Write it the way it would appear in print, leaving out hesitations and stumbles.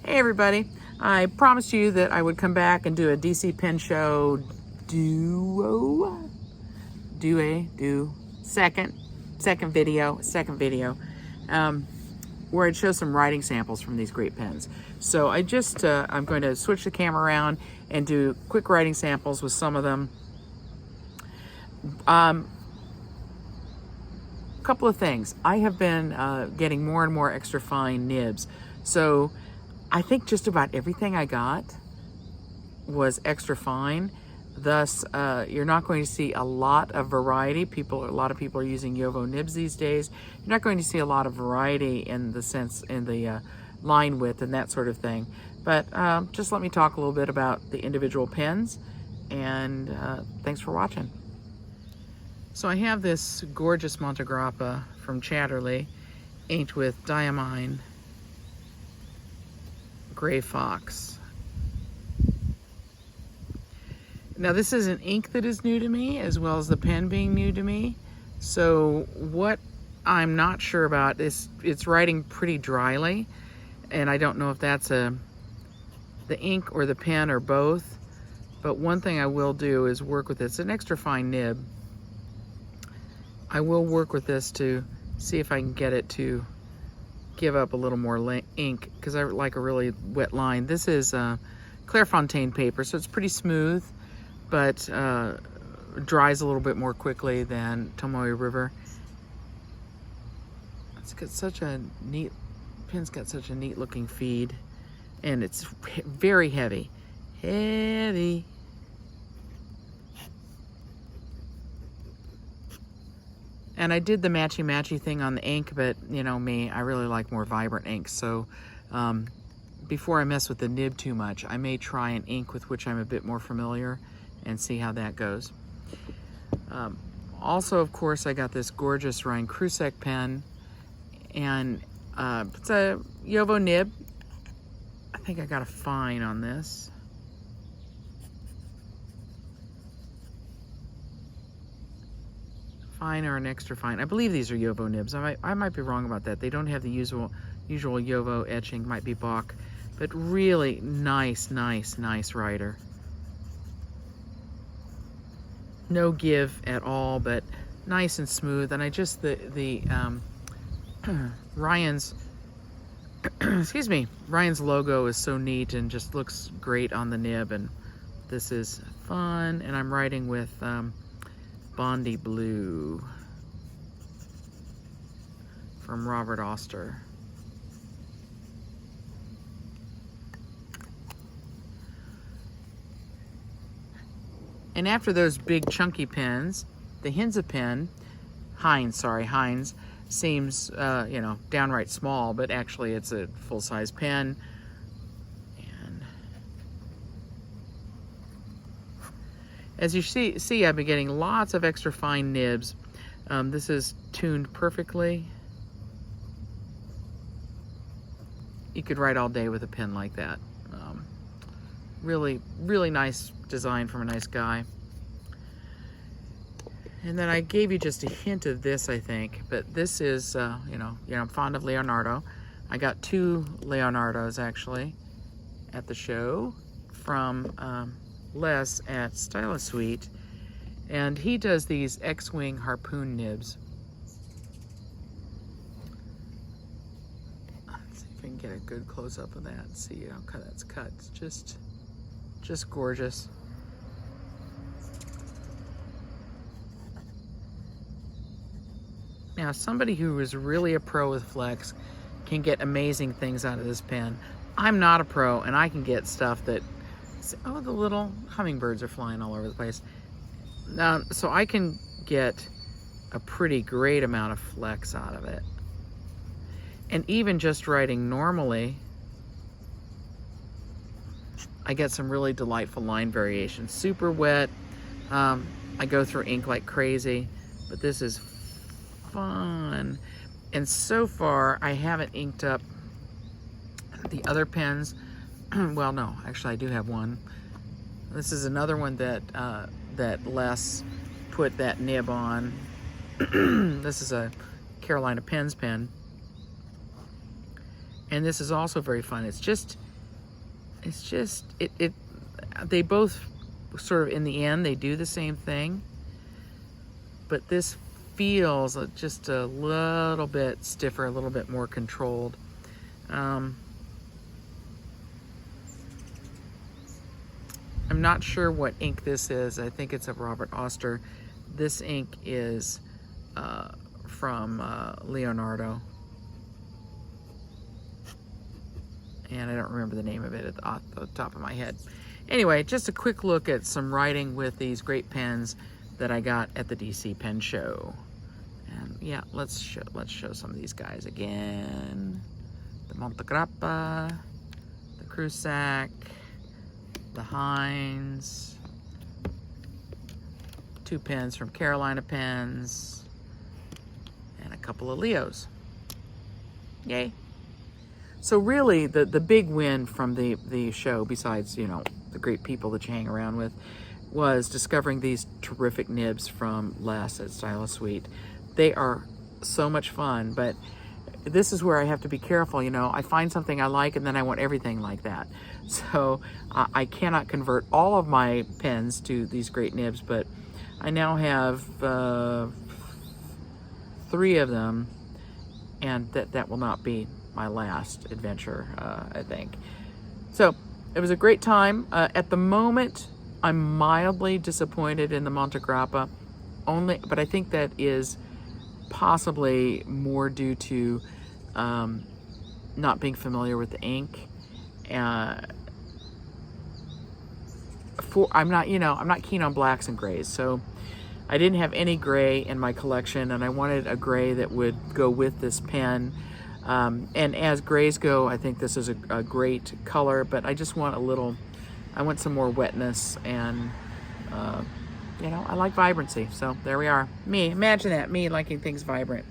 Hey everybody, I promised you that I would come back and do a DC Pen Show second video, where I'd show some writing samples from these great pens. So I'm going to switch the camera around and do quick writing samples with some of them. Couple of things. I have been getting more and more extra fine nibs. So I think just about everything I got was extra fine. Thus, you're not going to see a lot of variety. A lot of people are using JoWo nibs these days. You're not going to see a lot of variety in the line width and that sort of thing. But just let me talk a little bit about the individual pens, and thanks for watching. So I have this gorgeous Montegrappa from Chatterley, inked with Diamine Gray Fox. Now this is an ink that is new to me, as well as the pen being new to me. So what I'm not sure about is it's writing pretty dryly, and I don't know if that's the ink or the pen or both. But one thing I will do is work with it. It's an extra fine nib. I will work with this to see if I can get it to give up a little more ink, because I like a really wet line. This is Clairefontaine paper, so it's pretty smooth, but dries a little bit more quickly than Tomoe River. It's got such a neat, pen's got such a neat looking feed, and it's very heavy. Heavy. And I did the matchy-matchy thing on the ink, but you know me, I really like more vibrant inks. So before I mess with the nib too much, I may try an ink with which I'm a bit more familiar and see how that goes. Also, of course, I got this gorgeous Ryan Krusek pen, and it's a JoWo nib. I think I got a fine on this. Fine or an extra fine. I believe these are JoWo nibs. I might be wrong about that. They don't have the usual JoWo etching. Might be Bock, but really nice writer. No give at all, but nice and smooth. And I just Ryan's excuse me, Ryan's logo is so neat and just looks great on the nib. And this is fun. And I'm writing with Bondi Blue from Robert Oster. And after those big chunky pens, the Hinze pen, Heinz, seems you know, downright small, but actually it's a full-size pen. As you see, I've been getting lots of extra fine nibs. This is tuned perfectly. You could write all day with a pen like that. Really nice design from a nice guy. And then I gave you just a hint of this, I think. But this is, you know, I'm fond of Leonardo. I got two Leonardos actually at the show from Les at Stylosuite, and he does these X-Wing harpoon nibs. Let's see if I can get a good close-up of that. See how that's cut. It's just gorgeous. Now, somebody who is really a pro with flex can get amazing things out of this pen. I'm not a pro, and I can get stuff that, oh, the little hummingbirds are flying all over the place. So I can get a pretty great amount of flex out of it. And even just writing normally, I get some really delightful line variation. Super wet. I go through ink like crazy, but this is fun. And so far, I haven't inked up the other pens. Well, no, actually I do have one. This is another one that that Les put that nib on. This is a Carolina Pens pen. And this is also very fun. It's just it's just, they both sort of, in the end, they do the same thing, but this feels just a little bit stiffer, a little bit more controlled. I'm not sure what ink this is. I think it's a Robert Oster. This ink is from Leonardo. And I don't remember the name of it off the top of my head. Anyway, just a quick look at some writing with these great pens that I got at the DC Pen Show. And yeah, let's show some of these guys again. The Montegrappa, the Prusak, the Heinz, 2 pens from Carolina Pens, and a couple of Leos. Yay. So really, the big win from the show, besides, you know, the great people that you hang around with, was discovering these terrific nibs from Les at Stylus Suite. They are so much fun, but this is where I have to be careful. You know, I find something I like and then I want everything like that. So I cannot convert all of my pens to these great nibs, but I now have 3 of them, and that will not be my last adventure, I think. So it was a great time. At the moment, I'm mildly disappointed in the Montegrappa, but I think that is possibly more due to not being familiar with the ink. I'm not keen on blacks and grays, so I didn't have any gray in my collection, and I wanted a gray that would go with this pen. And as grays go, I think this is a great color, but I just want I want some more wetness, and you know, I like vibrancy. So there we are. Imagine that, me liking things vibrant.